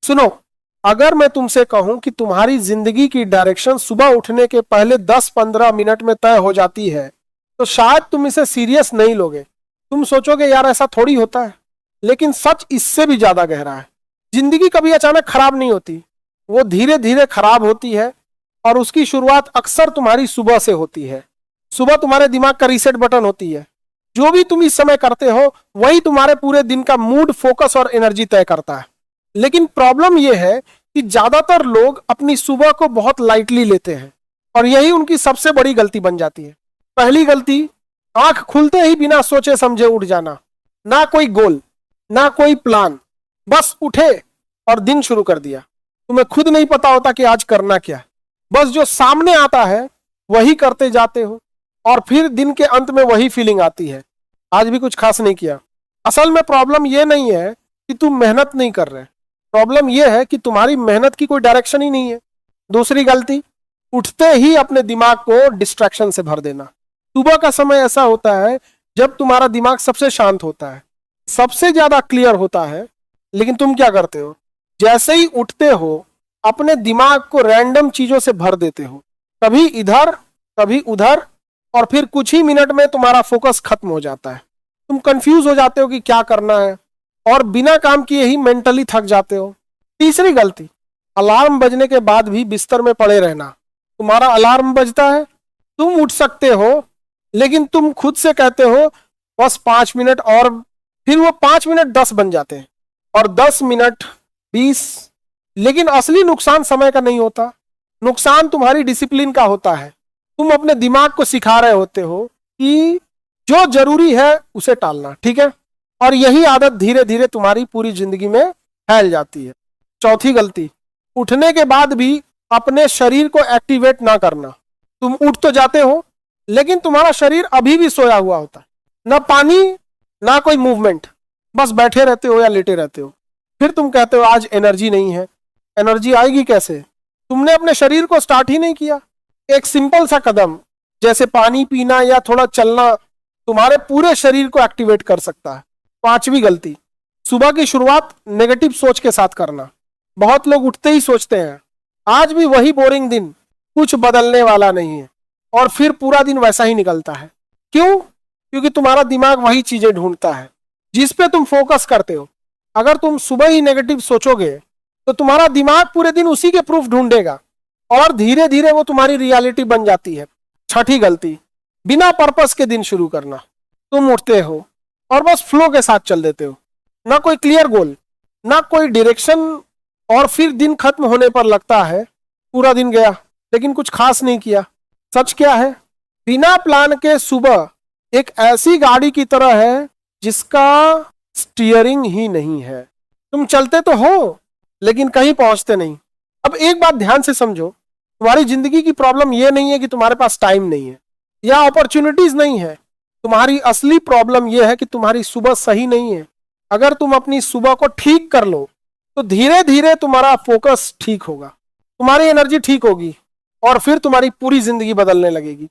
सुनो, अगर मैं तुमसे कहूं कि तुम्हारी जिंदगी की डायरेक्शन सुबह उठने के पहले 10-15 मिनट में तय हो जाती है, तो शायद तुम इसे सीरियस नहीं लोगे। तुम सोचोगे यार ऐसा थोड़ी होता है। लेकिन सच इससे भी ज्यादा गहरा है। जिंदगी कभी अचानक खराब नहीं होती, वो धीरे धीरे खराब होती है। और उसकी शुरुआत अक्सर तुम्हारी सुबह से होती है। सुबह तुम्हारे दिमाग का रीसेट बटन होती है। जो भी तुम इस समय करते हो वही तुम्हारे पूरे दिन का मूड, फोकस और एनर्जी तय करता है। लेकिन प्रॉब्लम यह है कि ज्यादातर लोग अपनी सुबह को बहुत लाइटली लेते हैं और यही उनकी सबसे बड़ी गलती बन जाती है। पहली गलती, आंख खुलते ही बिना सोचे समझे उठ जाना। ना कोई गोल, ना कोई प्लान, बस उठे और दिन शुरू कर दिया। तुम्हें खुद नहीं पता होता कि आज करना क्या, बस जो सामने आता है वही करते जाते हो और फिर दिन के अंत में वही फीलिंग आती है, आज भी कुछ खास नहीं किया। असल में प्रॉब्लम यह नहीं है कि तुम मेहनत नहीं कर रहे, प्रॉब्लम यह है कि तुम्हारी मेहनत की कोई डायरेक्शन ही नहीं है। दूसरी गलती, उठते ही अपने दिमाग को डिस्ट्रैक्शन से भर देना। सुबह का समय ऐसा होता है जब तुम्हारा दिमाग सबसे शांत होता है, सबसे ज्यादा क्लियर होता है। लेकिन तुम क्या करते हो, जैसे ही उठते हो अपने दिमाग को रैंडम चीजों से भर देते हो, कभी इधर कभी उधर, और फिर कुछ ही मिनट में तुम्हारा फोकस खत्म हो जाता है। तुम कंफ्यूज हो जाते हो कि क्या करना है और बिना काम किए ही मेंटली थक जाते हो। तीसरी गलती, अलार्म बजने के बाद भी बिस्तर में पड़े रहना। तुम्हारा अलार्म बजता है, तुम उठ सकते हो, लेकिन तुम खुद से कहते हो बस 5 मिनट और, फिर वो 5 मिनट 10 बन जाते हैं और 10 मिनट 20। लेकिन असली नुकसान समय का नहीं होता, नुकसान तुम्हारी डिसिप्लिन का होता है। तुम अपने दिमाग को सिखा रहे होते हो कि जो जरूरी है उसे टालना, ठीक है, और यही आदत धीरे धीरे तुम्हारी पूरी जिंदगी में फैल जाती है। चौथी गलती, उठने के बाद भी अपने शरीर को एक्टिवेट ना करना। तुम उठ तो जाते हो लेकिन तुम्हारा शरीर अभी भी सोया हुआ होता है, ना पानी ना कोई मूवमेंट, बस बैठे रहते हो या लेटे रहते हो। फिर तुम कहते हो आज एनर्जी नहीं है। एनर्जी आएगी कैसे, तुमने अपने शरीर को स्टार्ट ही नहीं किया। एक सिंपल सा कदम जैसे पानी पीना या थोड़ा चलना तुम्हारे पूरे शरीर को एक्टिवेट कर सकता है। पांचवी गलती, सुबह की शुरुआत नेगेटिव सोच के साथ करना। बहुत लोग उठते ही सोचते हैं आज भी वही बोरिंग दिन, कुछ बदलने वाला नहीं है, और फिर पूरा दिन वैसा ही निकलता है। क्यों? क्योंकि तुम्हारा दिमाग वही चीजें ढूंढता है जिस पे तुम फोकस करते हो। अगर तुम सुबह ही नेगेटिव सोचोगे तो तुम्हारा दिमाग पूरे दिन उसी के प्रूफ ढूंढेगा और धीरे धीरे वो तुम्हारी रियलिटी बन जाती है। छठी गलती, बिना पर्पस के दिन शुरू करना। तुम उठते हो और बस फ्लो के साथ चल देते हो, ना कोई क्लियर गोल, ना कोई डायरेक्शन, और फिर दिन खत्म होने पर लगता है पूरा दिन गया लेकिन कुछ खास नहीं किया। सच क्या है, बिना प्लान के सुबह एक ऐसी गाड़ी की तरह है जिसका स्टीयरिंग ही नहीं है। तुम चलते तो हो लेकिन कहीं पहुंचते नहीं। अब एक बात ध्यान से समझो, तुम्हारी जिंदगी की प्रॉब्लम यह नहीं है कि तुम्हारे पास टाइम नहीं है या अपॉर्चुनिटीज नहीं है। तुम्हारी असली प्रॉब्लम यह है कि तुम्हारी सुबह सही नहीं है। अगर तुम अपनी सुबह को ठीक कर लो तो धीरे धीरे तुम्हारा फोकस ठीक होगा, तुम्हारी एनर्जी ठीक होगी और फिर तुम्हारी पूरी जिंदगी बदलने लगेगी।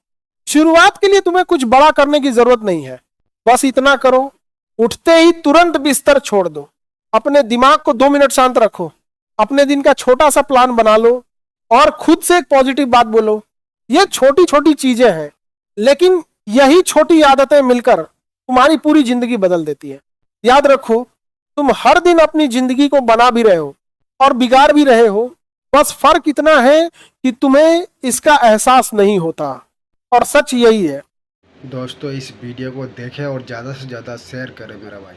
शुरुआत के लिए तुम्हें कुछ बड़ा करने की जरूरत नहीं है, बस इतना करो, उठते ही तुरंत बिस्तर छोड़ दो, अपने दिमाग को 2 मिनट शांत रखो, अपने दिन का छोटा सा प्लान बना लो और खुद से एक पॉजिटिव बात बोलो। ये छोटी छोटी चीजें हैं लेकिन यही छोटी आदतें मिलकर तुम्हारी पूरी जिंदगी बदल देती है। याद रखो, तुम हर दिन अपनी जिंदगी को बना भी रहे हो और बिगाड़ भी रहे हो, बस फर्क इतना है कि तुम्हें इसका एहसास नहीं होता। और सच यही है। दोस्तों इस वीडियो को देखें और ज़्यादा से ज़्यादा शेयर करें मेरा भाई।